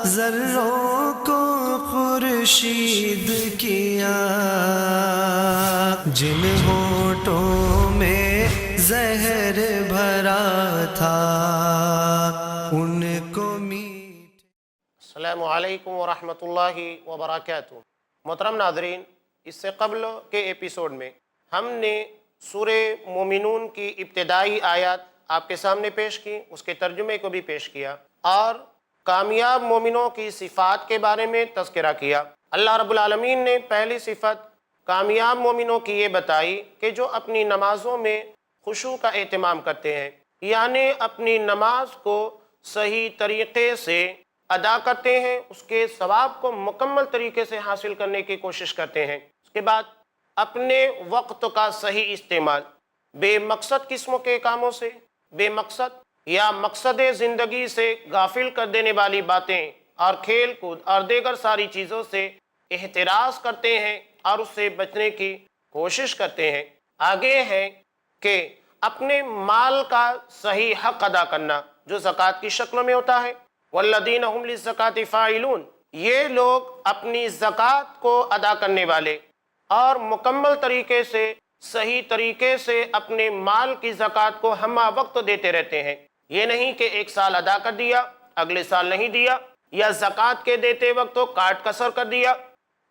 ذروں کو خورشید کیا، جن ہونٹوں میں زہر بھرا تھا ان کو میٹھ۔ السلام علیکم ورحمۃ اللہ وبرکاتہ۔ محترم ناظرین، اس سے قبل کے ایپیسوڈ میں ہم نے سورہ مومنون کی ابتدائی آیات آپ کے سامنے پیش کی، اس کے ترجمے کو بھی پیش کیا اور کامیاب مومنوں کی صفات کے بارے میں تذکرہ کیا۔ اللہ رب العالمین نے پہلی صفت کامیاب مومنوں کی یہ بتائی کہ جو اپنی نمازوں میں خشوع کا اہتمام کرتے ہیں، یعنی اپنی نماز کو صحیح طریقے سے ادا کرتے ہیں، اس کے ثواب کو مکمل طریقے سے حاصل کرنے کی کوشش کرتے ہیں۔ اس کے بعد اپنے وقت کا صحیح استعمال، بے مقصد قسموں کے کاموں سے، بے مقصد یا مقصد زندگی سے غافل کر دینے والی باتیں اور کھیل کود اور دیگر ساری چیزوں سے احتراز کرتے ہیں اور اس سے بچنے کی کوشش کرتے ہیں۔ آگے ہے کہ اپنے مال کا صحیح حق ادا کرنا، جو زکوٰۃ کی شکل میں ہوتا ہے۔ والذین هم للزکاۃ فاعلون، یہ لوگ اپنی زکوٰۃ کو ادا کرنے والے اور مکمل طریقے سے صحیح طریقے سے اپنے مال کی زکوٰۃ کو ہمہ وقت دیتے رہتے ہیں۔ یہ نہیں کہ ایک سال ادا کر دیا، اگلے سال نہیں دیا، یا زکوٰۃ کے دیتے وقت تو کاٹ کسر کر دیا،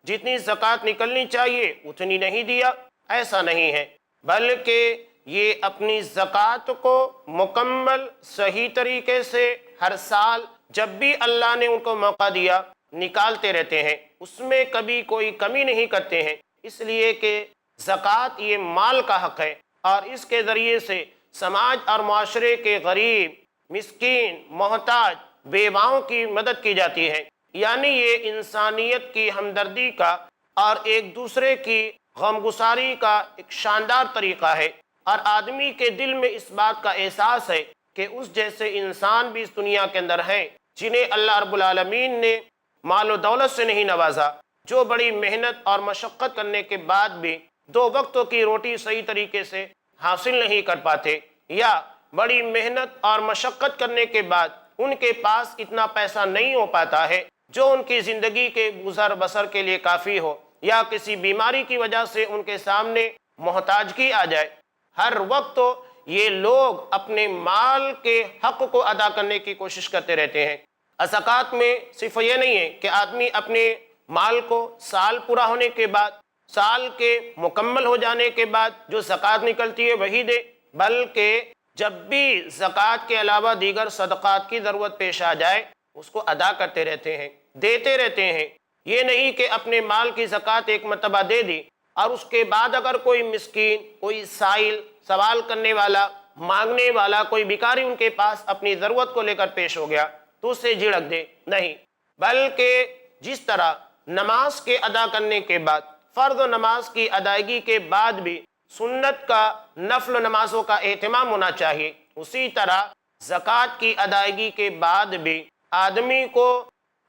جتنی زکوٰۃ نکلنی چاہیے اتنی نہیں دیا، ایسا نہیں ہے، بلکہ یہ اپنی زکوٰۃ کو مکمل صحیح طریقے سے ہر سال جب بھی اللہ نے ان کو موقع دیا نکالتے رہتے ہیں، اس میں کبھی کوئی کمی نہیں کرتے ہیں، اس لیے کہ زکوٰۃ یہ مال کا حق ہے اور اس کے ذریعے سے سماج اور معاشرے کے غریب، مسکین، محتاج، بیواؤں کی مدد کی جاتی ہے۔ یعنی یہ انسانیت کی ہمدردی کا اور ایک دوسرے کی غمگساری کا ایک شاندار طریقہ ہے، اور آدمی کے دل میں اس بات کا احساس ہے کہ اس جیسے انسان بھی اس دنیا کے اندر ہیں جنہیں اللہ رب العالمین نے مال و دولت سے نہیں نوازا، جو بڑی محنت اور مشقت کرنے کے بعد بھی 2 وقتوں کی روٹی صحیح طریقے سے حاصل نہیں کر پاتے، یا بڑی محنت اور مشقت کرنے کے بعد ان کے پاس اتنا پیسہ نہیں ہو پاتا ہے جو ان کی زندگی کے گزر بسر کے لیے کافی ہو، یا کسی بیماری کی وجہ سے ان کے سامنے محتاجگی آ جائے۔ ہر وقت تو یہ لوگ اپنے مال کے حق کو ادا کرنے کی کوشش کرتے رہتے ہیں۔ زکوٰۃ میں صرف یہ نہیں ہے کہ آدمی اپنے مال کو سال پورا ہونے کے بعد، سال کے مکمل ہو جانے کے بعد جو زکوٰۃ نکلتی ہے وہی دے، بلکہ جب بھی زکوٰۃ کے علاوہ دیگر صدقات کی ضرورت پیش آ جائے اس کو ادا کرتے رہتے ہیں، دیتے رہتے ہیں۔ یہ نہیں کہ اپنے مال کی زکوٰۃ ایک مرتبہ دے دی اور اس کے بعد اگر کوئی مسکین، کوئی سائل، سوال کرنے والا، مانگنے والا، کوئی بھکاری ان کے پاس اپنی ضرورت کو لے کر پیش ہو گیا تو اسے جھڑک دے، نہیں، بلکہ جس طرح نماز کے ادا کرنے کے بعد، فرض نماز کی ادائیگی کے بعد بھی سنت کا، نفل نمازوں کا اہتمام ہونا چاہیے، اسی طرح زکوٰۃ کی ادائیگی کے بعد بھی آدمی کو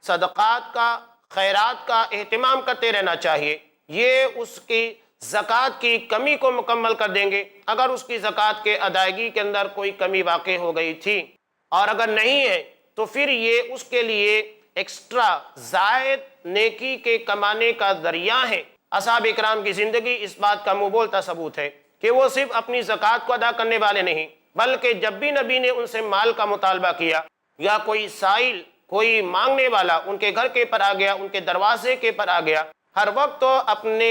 صدقات کا، خیرات کا اہتمام کرتے رہنا چاہیے۔ یہ اس کی زکوٰۃ کی کمی کو مکمل کر دیں گے۔ اگر اس کی زکوٰۃ کے ادائیگی کے اندر کوئی کمی واقع ہو گئی تھی اور اگر نہیں ہے تو پھر یہ اس کے لیے ایکسٹرا زائد نیکی کے کمانے کا ذریعہ ہے۔ اصحاب اکرام کی زندگی اس بات کا منہ بولتا ثبوت ہے کہ وہ صرف اپنی زکوٰۃ کو ادا کرنے والے نہیں، بلکہ جب بھی نبی نے ان سے مال کا مطالبہ کیا یا کوئی سائل، کوئی مانگنے والا ان کے گھر کے پر آ گیا، ان کے دروازے کے پر آ گیا، ہر وقت تو اپنے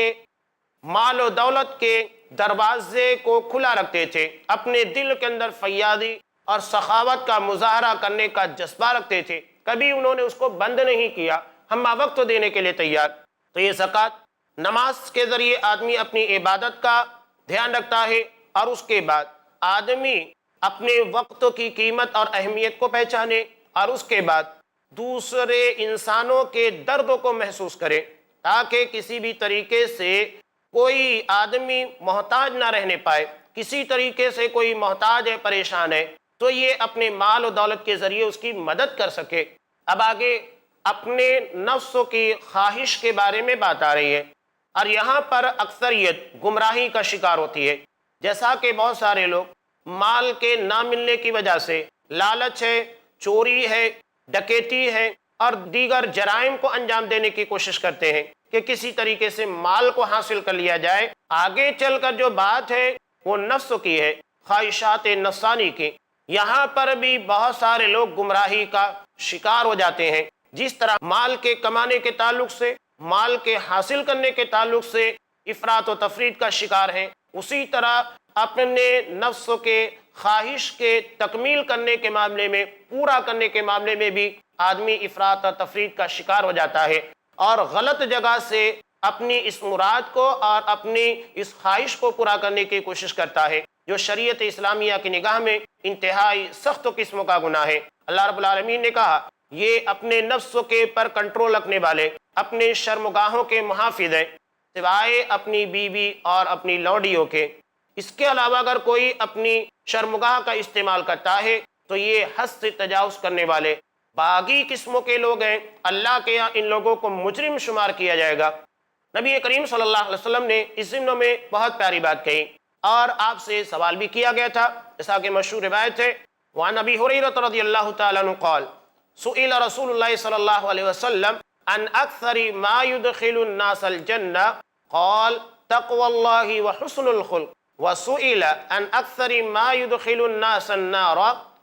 مال و دولت کے دروازے کو کھلا رکھتے تھے، اپنے دل کے اندر فیاضی اور سخاوت کا مظاہرہ کرنے کا جذبہ رکھتے تھے، کبھی انہوں نے اس کو بند نہیں کیا، ہم وقت دینے کے لیے تیار۔ تو یہ زکوٰۃ، نماز کے ذریعے آدمی اپنی عبادت کا دھیان رکھتا ہے، اور اس کے بعد آدمی اپنے وقت کی قیمت اور اہمیت کو پہچانے، اور اس کے بعد دوسرے انسانوں کے درد کو محسوس کرے، تاکہ کسی بھی طریقے سے کوئی آدمی محتاج نہ رہنے پائے، کسی طریقے سے کوئی محتاج ہے، پریشان ہے، تو یہ اپنے مال و دولت کے ذریعے اس کی مدد کر سکے۔ اب آگے اپنے نفس کی خواہش کے بارے میں بات آ رہی ہے، اور یہاں پر اکثریت گمراہی کا شکار ہوتی ہے، جیسا کہ بہت سارے لوگ مال کے نہ ملنے کی وجہ سے، لالچ ہے، چوری ہے، ڈکیتی ہے اور دیگر جرائم کو انجام دینے کی کوشش کرتے ہیں کہ کسی طریقے سے مال کو حاصل کر لیا جائے۔ آگے چل کر جو بات ہے وہ نفس کی ہے، خواہشات نفسانی کی۔ یہاں پر بھی بہت سارے لوگ گمراہی کا شکار ہو جاتے ہیں۔ جس طرح مال کے کمانے کے تعلق سے، مال کے حاصل کرنے کے تعلق سے افراط و تفریط کا شکار ہیں، اسی طرح اپنے نفس کے خواہش کے تکمیل کرنے کے معاملے میں، پورا کرنے کے معاملے میں بھی آدمی افراط و تفریط کا شکار ہو جاتا ہے اور غلط جگہ سے اپنی اس مراد کو اور اپنی اس خواہش کو پورا کرنے کی کوشش کرتا ہے، جو شریعت اسلامیہ کی نگاہ میں انتہائی سخت قسم کا گناہ ہے۔ اللہ رب العالمین نے کہا یہ اپنے نفس کے پر کنٹرول رکھنے والے، اپنے شرمگاہوں کے محافظ ہیں، سوائے اپنی بیوی اور اپنی لونڈیوں کے۔ اس کے علاوہ اگر کوئی اپنی شرمگاہ کا استعمال کرتا ہے تو یہ حد سے تجاوز کرنے والے باغی قسموں کے لوگ ہیں۔ اللہ کے یہاں ان لوگوں کو مجرم شمار کیا جائے گا۔ نبی کریم صلی اللہ علیہ وسلم نے اس ضمن میں بہت پیاری بات کہی اور آپ سے سوال بھی کیا گیا تھا، جیسا کہ مشہور روایت ہے، وعن ابی ہریرہ رضی اللہ تعالی عنہ قال سئل رسول اللہ صلی اللہ علیہ وسلم عن اکثر ما يدخل الناس الجنہ قال تقوى اللہ وحسن الخلق، وسئل عن اکثر ما يدخل الناس النار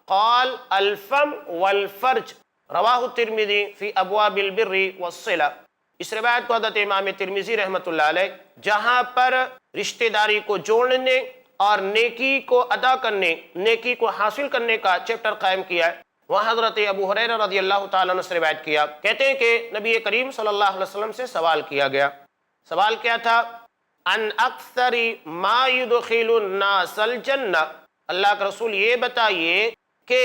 قال الفم والفرج، رواہ الترمذی فی ابواب البر والصلہ۔ اس روایت کو حضرت امام ترمذی رحمۃ اللہ علیہ جہاں پر رشتہ داری کو جوڑنے اور نیکی کو ادا کرنے، نیکی کو حاصل کرنے کا چیپٹر قائم کیا ہے، وہاں حضرت ابو ہریرہ رضی اللہ تعالیٰ عنہ سے روایت کیا، کہتے ہیں کہ نبی کریم صلی اللہ علیہ وسلم سے سوال کیا گیا۔ سوال کیا تھا؟ ان اکثر ما يدخل الناس الجنہ، اللہ کے رسول یہ بتائیے کہ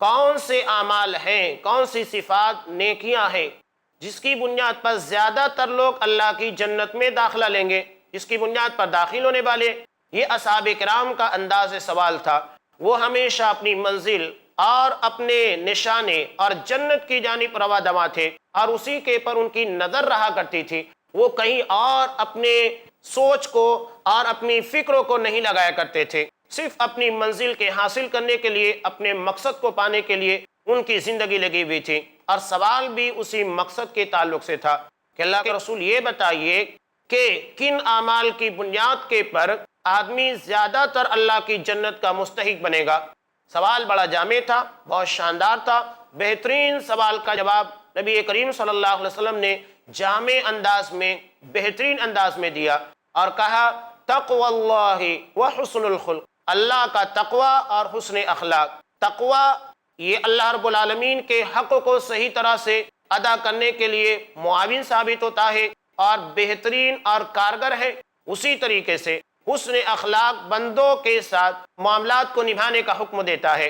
کون سے اعمال ہیں، کون سی صفات، نیکیاں ہیں جس کی بنیاد پر زیادہ تر لوگ اللہ کی جنت میں داخلہ لیں گے، جس کی بنیاد پر داخل ہونے والے۔ یہ اصحاب کرام کا انداز سوال تھا۔ وہ ہمیشہ اپنی منزل اور اپنے نشانے اور جنت کی جانب رواں دواں تھے اور اسی کے پر ان کی نظر رہا کرتی تھی۔ وہ کہیں اور اپنے سوچ کو اور اپنی فکروں کو نہیں لگایا کرتے تھے، صرف اپنی منزل کے حاصل کرنے کے لیے، اپنے مقصد کو پانے کے لیے ان کی زندگی لگی ہوئی تھی، اور سوال بھی اسی مقصد کے تعلق سے تھا کہ اللہ کے رسول یہ بتائیے کہ کن اعمال کی بنیاد کے پر آدمی زیادہ تر اللہ کی جنت کا مستحق بنے گا۔ سوال بڑا جامع تھا، بہت شاندار تھا، بہترین سوال کا جواب نبی کریم صلی اللہ علیہ وسلم نے جامع انداز میں، بہترین انداز میں دیا اور کہا تقوی اللہ وحسن الخلق، اللہ کا تقوی اور حسن اخلاق۔ تقوی یہ اللہ رب العالمین کے حق کو صحیح طرح سے ادا کرنے کے لیے معاون ثابت ہوتا ہے اور بہترین اور کارگر ہے۔ اسی طریقے سے حسن اخلاق بندوں کے ساتھ معاملات کو نبھانے کا حکم دیتا ہے۔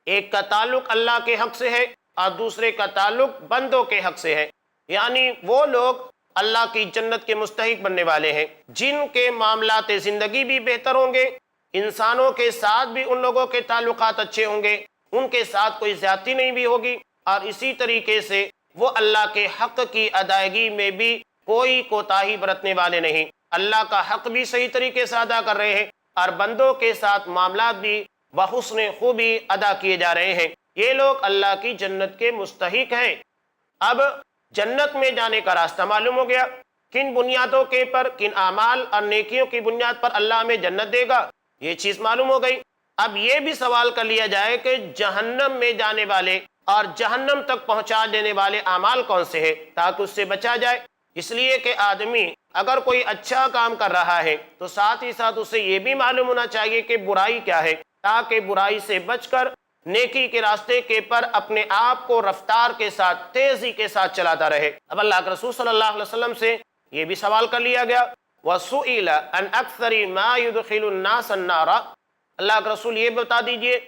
ایک کا تعلق اللہ کے حق سے ہے اور دوسرے کا تعلق بندوں کے حق سے ہے، یعنی وہ لوگ اللہ کی جنت کے مستحق بننے والے ہیں جن کے معاملات زندگی بھی بہتر ہوں گے، انسانوں کے ساتھ بھی ان لوگوں کے تعلقات اچھے ہوں گے، ان کے ساتھ کوئی زیادتی نہیں بھی ہوگی، اور اسی طریقے سے وہ اللہ کے حق کی ادائیگی میں بھی کوئی کوتاہی برتنے والے نہیں، اللہ کا حق بھی صحیح طریقے سے ادا کر رہے ہیں اور بندوں کے ساتھ معاملات بھی بحسن خوبی ادا کیے جا رہے ہیں۔ یہ لوگ اللہ کی جنت کے مستحق ہیں۔ اب جنت میں جانے کا راستہ معلوم ہو گیا، کن بنیادوں کے پر، کن اعمال اور نیکیوں کی بنیاد پر اللہ ہمیں جنت دے گا، یہ چیز معلوم ہو گئی۔ اب یہ بھی سوال کر لیا جائے کہ جہنم میں جانے والے اور جہنم تک پہنچا دینے والے اعمال کون سے ہیں تاکہ اس سے بچا جائے۔ اس لیے کہ آدمی اگر کوئی اچھا کام کر رہا ہے تو ساتھ ہی ساتھ اسے یہ بھی معلوم ہونا چاہیے کہ برائی کیا ہے، تاکہ برائی سے بچ کر نیکی کے راستے کے پر اپنے آپ کو رفتار کے ساتھ، تیزی کے ساتھ چلاتا رہے۔ اب اللہ کے رسول صلی اللہ علیہ وسلم سے یہ بھی سوال کر لیا گیا، وَسُئِلَ عَنْ أَكْثَرِ مَا يُدْخِلُ النَّاسَ النَّارَ، اللہ کے رسول یہ بتا دیجئے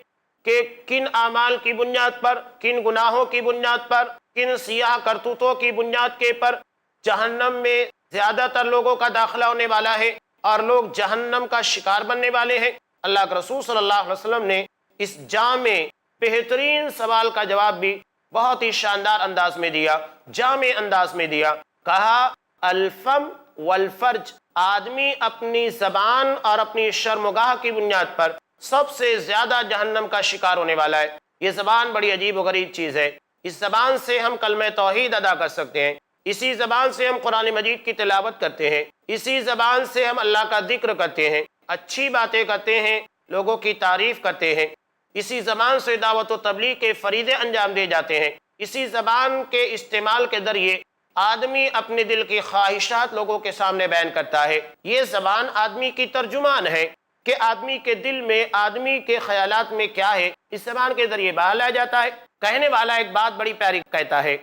کہ کن اعمال کی بنیاد پر، کن گناہوں کی بنیاد پر، کن سیاہ کرتوتوں کی بنیاد کے پر جہنم میں زیادہ تر لوگوں کا داخلہ ہونے والا ہے اور لوگ جہنم کا شکار بننے والے ہیں۔ اللہ کے رسول صلی اللہ علیہ وسلم نے اس جامع بہترین سوال کا جواب بھی بہت ہی شاندار انداز میں دیا، جامع انداز میں دیا۔ کہا الفم والفرج، آدمی اپنی زبان اور اپنی شرمگاہ کی بنیاد پر سب سے زیادہ جہنم کا شکار ہونے والا ہے۔ یہ زبان بڑی عجیب و غریب چیز ہے، اس زبان سے ہم کلمہ توحید ادا کر سکتے ہیں، اسی زبان سے ہم قرآن مجید کی تلاوت کرتے ہیں، اسی زبان سے ہم اللہ کا ذکر کرتے ہیں، اچھی باتیں کرتے ہیں، لوگوں کی تعریف کرتے ہیں، اسی زبان سے دعوت و تبلیغ کے فریضے انجام دیے جاتے ہیں، اسی زبان کے استعمال کے ذریعے آدمی اپنے دل کی خواہشات لوگوں کے سامنے بیان کرتا ہے۔ یہ زبان آدمی کی ترجمان ہے کہ آدمی کے دل میں، آدمی کے خیالات میں کیا ہے، اس زبان کے ذریعے باہر لایا جاتا ہے۔ کہنے والا ایک بات بڑی پیاری کہتا ہے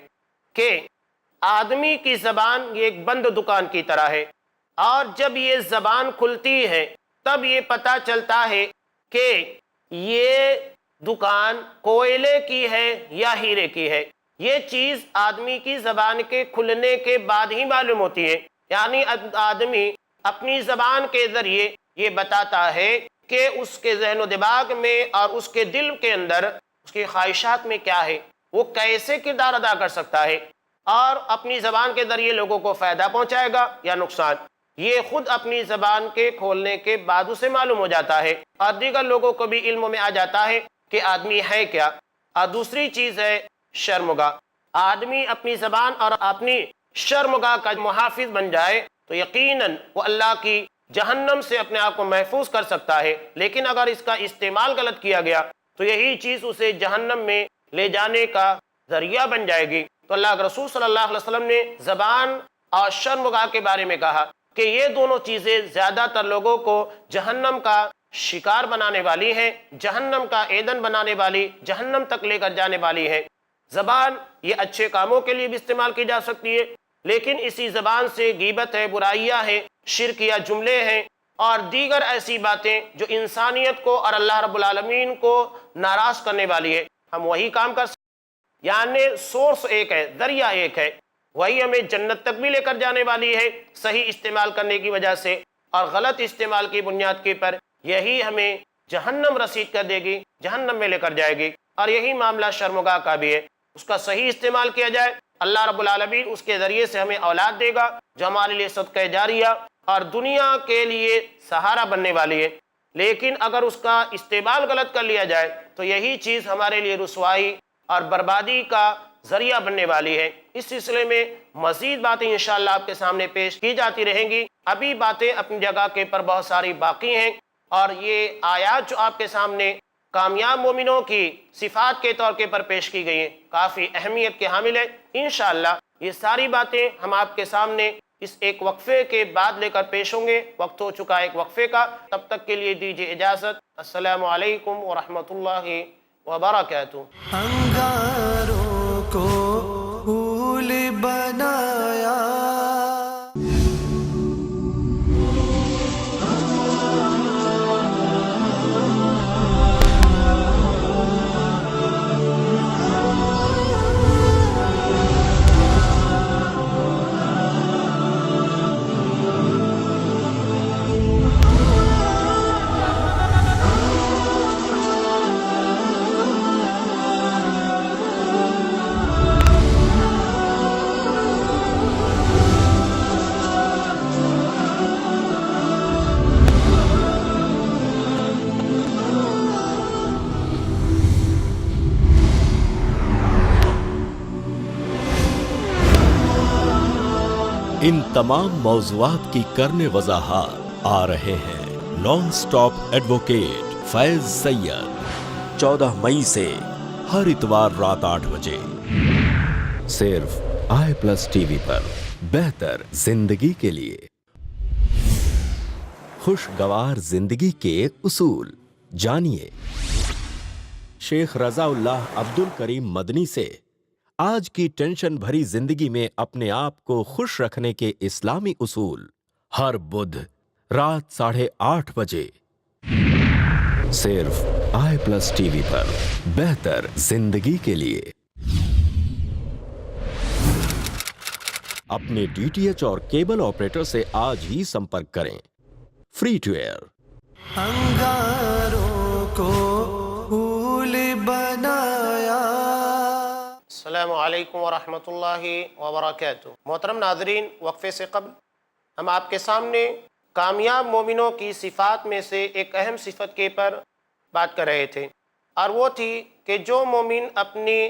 کہ آدمی کی زبان یہ ایک بند دکان کی طرح ہے، اور جب یہ زبان کھلتی ہے تب یہ پتہ چلتا ہے کہ یہ دکان کوئلے کی ہے یا ہیرے کی ہے۔ یہ چیز آدمی کی زبان کے کھلنے کے بعد ہی معلوم ہوتی ہے، یعنی آدمی اپنی زبان کے ذریعے یہ بتاتا ہے کہ اس کے ذہن و دماغ میں اور اس کے دل کے اندر اس کی خواہشات میں کیا ہے، وہ کیسے کردار ادا کر سکتا ہے، اور اپنی زبان کے ذریعے لوگوں کو فائدہ پہنچائے گا یا نقصان، یہ خود اپنی زبان کے کھولنے کے بعد اسے معلوم ہو جاتا ہے، اور دیگر لوگوں کو بھی علم میں آ جاتا ہے کہ آدمی ہے کیا۔ اور دوسری چیز ہے شرمگاہ۔ آدمی اپنی زبان اور اپنی شرمگاہ کا محافظ بن جائے تو یقیناً وہ اللہ کی جہنم سے اپنے آپ کو محفوظ کر سکتا ہے، لیکن اگر اس کا استعمال غلط کیا گیا تو یہی چیز اسے جہنم میں لے جانے کا ذریعہ بن جائے گی۔ تو اللہ کے رسول صلی اللہ علیہ وسلم نے زبان اور شرمگاہ کے بارے میں کہا کہ یہ دونوں چیزیں زیادہ تر لوگوں کو جہنم کا شکار بنانے والی ہیں، جہنم کا ایندھن بنانے والی، جہنم تک لے کر جانے والی ہیں۔ زبان یہ اچھے کاموں کے لیے بھی استعمال کی جا سکتی ہے، لیکن اسی زبان سے غیبت ہے، برائیاں ہیں، شرکیہ جملے ہیں اور دیگر ایسی باتیں جو انسانیت کو اور اللہ رب العالمین کو ناراض کرنے والی ہے، ہم وہی کام کر سکتے ہیں۔ یعنی سورس ایک ہے، ذریعہ ایک ہے، وہی ہمیں جنت تک بھی لے کر جانے والی ہے صحیح استعمال کرنے کی وجہ سے، اور غلط استعمال کی بنیاد کے پر یہی ہمیں جہنم رسید کر دے گی، جہنم میں لے کر جائے گی۔ اور یہی معاملہ شرمگاہ کا بھی ہے، اس کا صحیح استعمال کیا جائے، اللہ رب العالمین اس کے ذریعے سے ہمیں اولاد دے گا جو ہمارے لیے صدقہ جاریہ اور دنیا کے لیے سہارا بننے والی ہے، لیکن اگر اس کا استعمال غلط کر لیا جائے تو یہی چیز ہمارے لیے رسوائی اور بربادی کا ذریعہ بننے والی ہے۔ اس سلسلے میں مزید باتیں انشاءاللہ آپ کے سامنے پیش کی جاتی رہیں گی، ابھی باتیں اپنی جگہ کے پر بہت ساری باقی ہیں، اور یہ آیات جو آپ کے سامنے کامیاب مومنوں کی صفات کے طور پر پیش کی گئی ہیں کافی اہمیت کے حامل ہے۔ انشاءاللہ یہ ساری باتیں ہم آپ کے سامنے اس ایک وقفے کے بعد لے کر پیش ہوں گے۔ وقت ہو چکا ہے ایک وقفے کا، تب تک کے لیے دیجیے اجازت۔ السلام علیکم ورحمۃ اللہ وبرکاتہ۔ انگاروں کو پھول بنایا، ان تمام موضوعات کی کرنے وضاحت آ رہے ہیں نان سٹاپ ایڈوکیٹ فیض سید، 14 مئی سے ہر اتوار رات 8 بجے صرف i+ ٹی وی پر۔ بہتر زندگی کے لیے خوشگوار زندگی کے اصول جانیے۔ شیخ رضا اللہ عبد الکریم مدنی سے آج کی ٹینشن بھری زندگی میں اپنے آپ کو خوش رکھنے کے اسلامی اصول، ہر بدھ رات 8:30 بجے صرف i+ ٹی وی پر۔ بہتر زندگی کے لیے اپنے DTH اور کیبل آپریٹر سے آج ہی سمپرک کریں۔ Free to year. انگاروں کو پھول بنایا۔ السلام علیکم ورحمۃ اللہ وبرکاتہ۔ محترم ناظرین، وقفے سے قبل ہم آپ کے سامنے کامیاب مومنوں کی صفات میں سے ایک اہم صفت کے پر بات کر رہے تھے، اور وہ تھی کہ جو مومن اپنی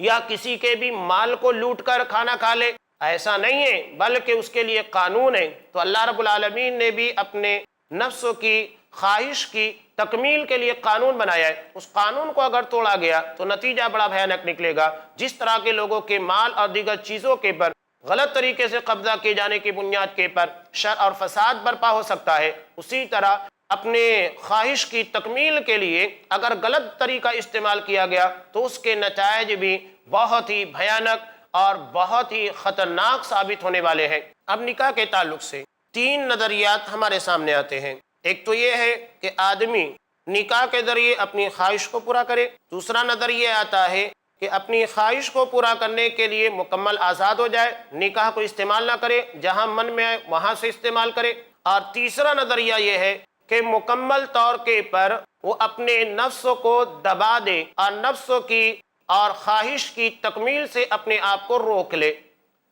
یا کسی کے بھی مال کو لوٹ کر کھانا کھا لے، ایسا نہیں ہے، بلکہ اس کے لیے قانون ہے۔ تو اللہ رب العالمین نے بھی اپنے نفس کی خواہش کی تکمیل کے لیے قانون بنایا ہے۔ اس قانون کو اگر توڑا گیا تو نتیجہ بڑا بھیانک نکلے گا۔ جس طرح کے لوگوں کے مال اور دیگر چیزوں کے پر غلط طریقے سے قبضہ کیے جانے کی بنیاد کے پر شر اور فساد برپا ہو سکتا ہے، اسی طرح اپنے خواہش کی تکمیل کے لیے اگر غلط طریقہ استعمال کیا گیا تو اس کے نتائج بھی بہت ہی بھیانک اور بہت ہی خطرناک ثابت ہونے والے ہیں۔ اب نکاح کے تعلق سے 3 نظریات ہمارے سامنے آتے ہیں۔ ایک تو یہ ہے کہ آدمی نکاح کے ذریعے اپنی خواہش کو پورا کرے۔ دوسرا نظریہ آتا ہے کہ اپنی خواہش کو پورا کرنے کے لیے مکمل آزاد ہو جائے، نکاح کو استعمال نہ کرے، جہاں من میں آئے وہاں سے استعمال کرے۔ اور تیسرا نظریہ یہ ہے کہ مکمل طور کے پر وہ اپنے نفس کو دبا دے اور نفس کی اور خواہش کی تکمیل سے اپنے آپ کو روک لے۔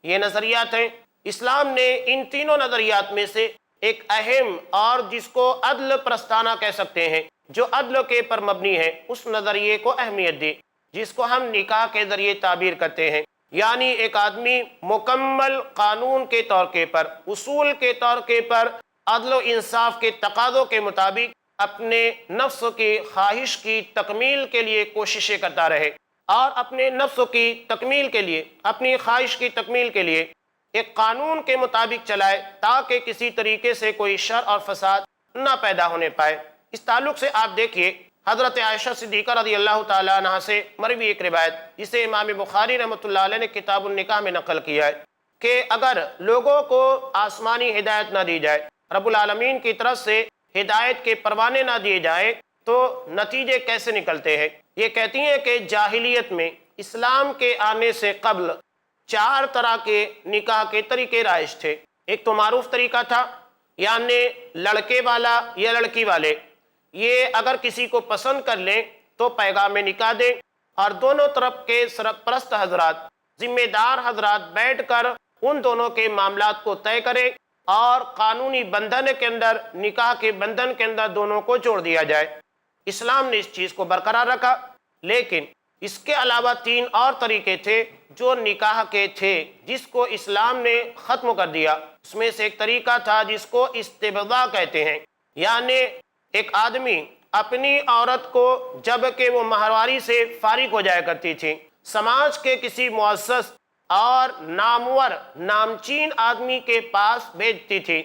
یہ نظریات ہیں۔ اسلام نے ان تینوں نظریات میں سے ایک اہم اور جس کو عدل پرستانہ کہہ سکتے ہیں، جو عدل کے پر مبنی ہے، اس نظریے کو اہمیت دی، جس کو ہم نکاح کے ذریعے تعبیر کرتے ہیں۔ یعنی ایک آدمی مکمل قانون کے طور کے پر، اصول کے طور کے پر، عدل و انصاف کے تقاضوں کے مطابق اپنے نفس کی خواہش کی تکمیل کے لیے کوششیں کرتا رہے، اور اپنے نفس کی تکمیل کے لیے، اپنی خواہش کی تکمیل کے لیے ایک قانون کے مطابق چلائے، تاکہ کسی طریقے سے کوئی شر اور فساد نہ پیدا ہونے پائے۔ اس تعلق سے آپ دیکھیے حضرت عائشہ صدیقہ رضی اللہ تعالیٰ عنہ سے مروی ایک روایت، جسے امام بخاری رحمۃ اللہ علیہ نے کتاب النکاح میں نقل کیا ہے، کہ اگر لوگوں کو آسمانی ہدایت نہ دی جائے، رب العالمین کی طرف سے ہدایت کے پروانے نہ دیے جائے، تو نتیجے کیسے نکلتے ہیں؟ یہ کہتی ہیں کہ جاہلیت میں اسلام کے آنے سے قبل 4 طرح کے نکاح کے طریقے رائج تھے۔ ایک تو معروف طریقہ تھا، یعنی لڑکے والا یا لڑکی والے یہ اگر کسی کو پسند کر لیں تو پیغام نکاح دیں، اور دونوں طرف کے سرپرست حضرات، ذمہ دار حضرات بیٹھ کر ان دونوں کے معاملات کو طے کریں، اور قانونی بندھن کے اندر، نکاح کے بندھن کے اندر دونوں کو جوڑ دیا جائے۔ اسلام نے اس چیز کو برقرار رکھا، لیکن اس کے علاوہ 3 اور طریقے تھے جو نکاح کے تھے، جس کو اسلام نے ختم کر دیا۔ اس میں سے ایک طریقہ تھا جس کو استبضاء کہتے ہیں، یعنی ایک آدمی اپنی عورت کو جب کہ وہ مہرواری سے فارغ ہو جایا کرتی تھی، سماج کے کسی معزز اور نامور نامچین آدمی کے پاس بھیجتی تھی،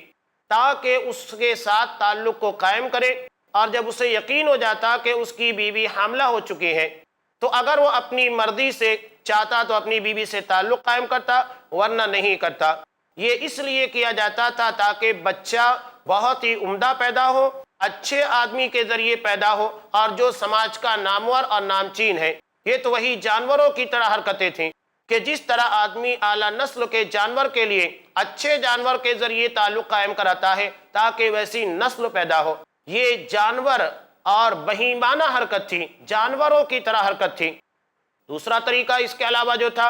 تاکہ اس کے ساتھ تعلق کو قائم کرے، اور جب اسے یقین ہو جاتا کہ اس کی بیوی حاملہ ہو چکی ہے تو اگر وہ اپنی مرضی سے چاہتا تو اپنی بیوی سے تعلق قائم کرتا، ورنہ نہیں کرتا۔ یہ اس لیے کیا جاتا تھا تاکہ بچہ بہت ہی عمدہ پیدا ہو، اچھے آدمی کے ذریعے پیدا ہو، اور جو سماج کا نامور اور نامچین ہے۔ یہ تو وہی جانوروں کی طرح حرکتیں تھیں کہ جس طرح آدمی اعلیٰ نسل کے جانور کے لیے اچھے جانور کے ذریعے تعلق قائم کراتا ہے تاکہ ویسی نسل پیدا ہو، یہ جانور اور بہیمانہ حرکت تھی، جانوروں کی طرح حرکت تھی۔ دوسرا طریقہ اس کے علاوہ جو تھا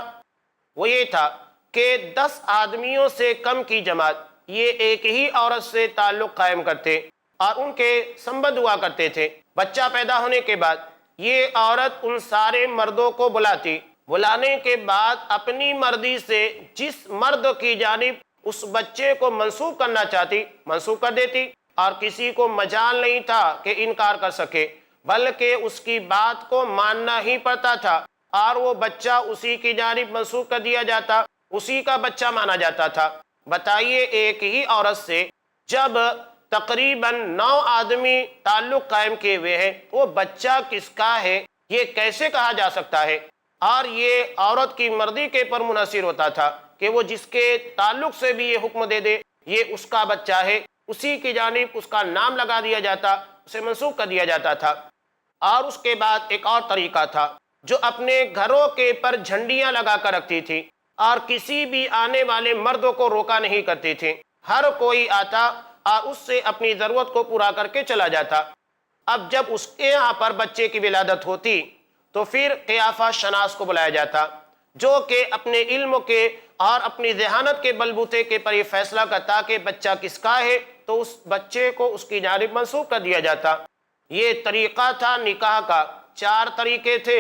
وہ یہ تھا کہ 10 آدمیوں سے کم کی جماعت یہ ایک ہی عورت سے تعلق قائم کرتے اور ان کے سمبند ہوا کرتے تھے۔ بچہ پیدا ہونے کے بعد یہ عورت ان سارے مردوں کو بلاتی، بلانے کے بعد اپنی مرضی سے جس مرد کی جانب اس بچے کو منسوب کرنا چاہتی منسوب کر دیتی، اور کسی کو مجال نہیں تھا کہ انکار کر سکے، بلکہ اس کی بات کو ماننا ہی پڑتا تھا، اور وہ بچہ اسی کی جانب منسوب کر دیا جاتا، اسی کا بچہ مانا جاتا تھا۔ بتائیے ایک ہی عورت سے جب تقریباً 9 آدمی تعلق قائم کیے ہوئے ہیں، وہ بچہ کس کا ہے یہ کیسے کہا جا سکتا ہے؟ اور یہ عورت کی مرضی کے پر منحصر ہوتا تھا کہ وہ جس کے تعلق سے بھی یہ حکم دے دے یہ اس کا بچہ ہے، اسی کی جانب اس کا نام لگا دیا جاتا، اسے منسوب کر دیا جاتا تھا۔ اور اس کے بعد ایک اور طریقہ تھا جو اپنے گھروں کے پر جھنڈیاں لگا کر رکھتی تھی، اور کسی بھی آنے والے مردوں کو روکا نہیں کرتی تھی، ہر کوئی آتا اور اس سے اپنی ضرورت کو پورا کر کے چلا جاتا۔ اب جب اس کے یہاں پر بچے کی ولادت ہوتی تو پھر قیافہ شناس کو بلایا جاتا، جو کہ اپنے علم کے اور اپنی ذہانت کے بلبوتے کے پر یہ فیصلہ کرتا کہ بچہ کس کا ہے، تو اس بچے کو اس کی جانب منسوب کر دیا جاتا۔ یہ طریقہ تھا نکاح کا۔ 4 طریقے تھے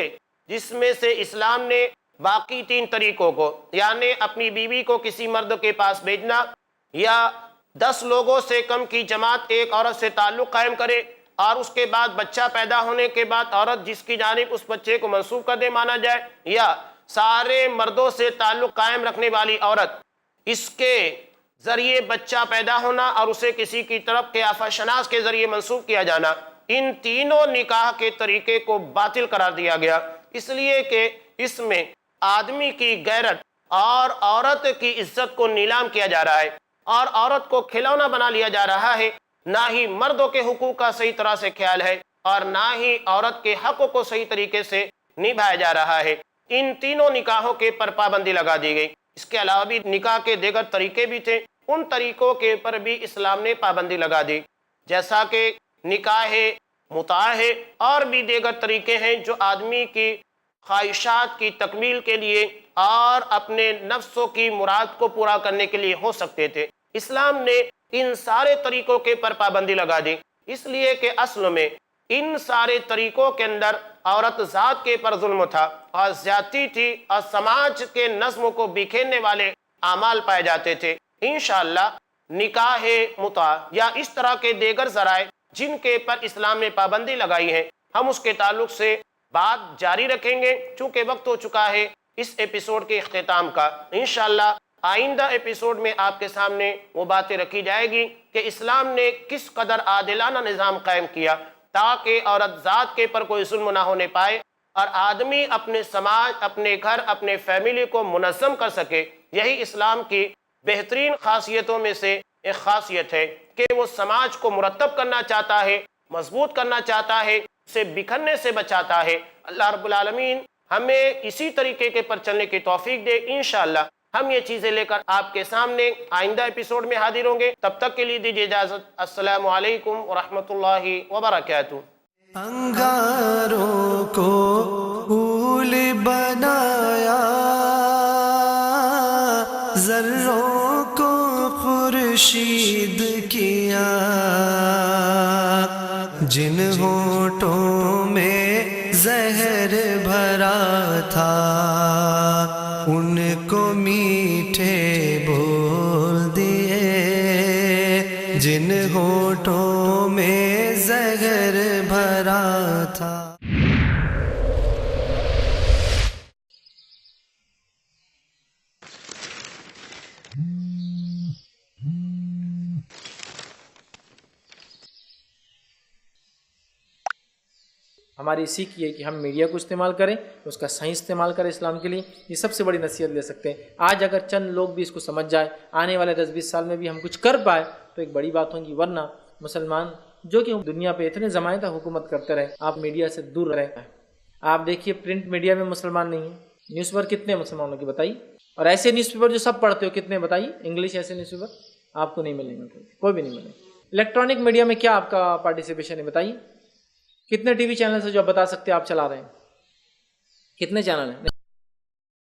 جس میں سے اسلام نے باقی 3 طریقوں کو، یعنی اپنی بیوی کو کسی مرد کے پاس بھیجنا، یا 10 لوگوں سے کم کی جماعت ایک عورت سے تعلق قائم کرے، اور اس کے بعد بچہ پیدا ہونے کے بعد عورت جس کی جانب اس بچے کو منسوب کر دے مانا جائے، یا سارے مردوں سے تعلق قائم رکھنے والی عورت، اس کے ذریعے بچہ پیدا ہونا اور اسے کسی کی طرف قیافہ شناس کے ذریعے منسوب کیا جانا، ان تینوں نکاح کے طریقے کو باطل قرار دیا گیا، اس لیے کہ اس میں آدمی کی غیرت اور عورت کی عزت کو نیلام کیا جا رہا ہے، اور عورت کو کھلونا بنا لیا جا رہا ہے، نہ ہی مردوں کے حقوق کا صحیح طرح سے خیال ہے اور نہ ہی عورت کے حقوں کو صحیح طریقے سے نبھایا جا رہا ہے۔ ان تینوں نکاحوں کے پر پابندی لگا دی گئی۔ اس کے علاوہ بھی نکاح کے دیگر طریقے بھی تھے، ان طریقوں کے پر بھی اسلام نے پابندی لگا دی، جیسا کہ نکاح متعہ ہے، اور بھی دیگر طریقے ہیں جو آدمی کی خواہشات کی تکمیل کے لیے اور اپنے نفسوں کی مراد کو پورا کرنے کے لیے ہو سکتے تھے۔ اسلام نے ان سارے طریقوں کے پر پابندی لگا دی، اس لیے کہ اصل میں ان سارے طریقوں کے اندر عورت ذات کے پر ظلم تھا اور زیادتی تھی، اور سماج کے نظم کو بکھیرنے والے اعمال پائے جاتے تھے۔ انشاءاللہ نکاح متعہ یا اس طرح کے دیگر ذرائع جن کے پر اسلام نے پابندی لگائی ہے، ہم اس کے تعلق سے بات جاری رکھیں گے، چونکہ وقت ہو چکا ہے اس ایپیسوڈ کے اختتام کا۔ انشاءاللہ آئندہ ایپیسوڈ میں آپ کے سامنے وہ باتیں رکھی جائے گی کہ اسلام نے کس قدر عادلانہ نظام قائم کیا تاکہ عورت ذات کے پر کوئی ظلم نہ ہونے پائے، اور آدمی اپنے سماج، اپنے گھر، اپنے فیملی کو منظم کر سکے۔ یہی اسلام کی بہترین خاصیتوں میں سے ایک خاصیت ہے کہ وہ سماج کو مرتب کرنا چاہتا ہے، مضبوط کرنا چاہتا ہے، اسے بکھرنے سے بچاتا ہے۔ اللہ رب العالمین ہمیں اسی طریقے کے پر چلنے کی توفیق دے۔ انشاءاللہ ہم یہ چیزیں لے کر آپ کے سامنے آئندہ ایپیسوڈ میں حاضر ہوں گے۔ تب تک کے لیے دیجیے اجازت۔ السلام علیکم ورحمۃ اللہ وبرکاتہ۔ انگاروں کو پھول بنایا، ذروں کو خورشید کیا، جن ہونٹوں میں زہر بھرا تھا ان کو میٹھے بول دیے، جن ہونٹوں میں زہر بھرا تھا۔ ہماری سیکھ یہ ہے کہ ہم میڈیا کو استعمال کریں، اس کا صحیح استعمال کریں اسلام کے لیے، یہ سب سے بڑی نصیحت لے سکتے ہیں۔ آج اگر چند لوگ بھی اس کو سمجھ جائے، آنے والے 10-20 سال میں بھی ہم کچھ کر پائے تو ایک بڑی بات ہوگی، ورنہ مسلمان جو کہ دنیا پہ اتنے زمانے تک حکومت کرتے رہے، آپ میڈیا سے دور رہے ہیں۔ آپ دیکھیے پرنٹ میڈیا میں مسلمان نہیں ہیں، نیوز پیپر کتنے مسلمانوں کی بتائیے، اور ایسے نیوز پیپر جو سب پڑھتے ہو کتنے بتائیے، انگلش ایسے نیوز پیپر آپ کو نہیں ملیں گے، کوئی بھی نہیں ملیں گے۔ الیکٹرانک میڈیا میں کیا آپ کا پارٹیسپیشن ہے بتائیے، کتنے ٹی وی چینلز ہیں جو آپ بتا سکتے ہیں آپ چلا رہے ہیں، کتنے چینل ہیں؟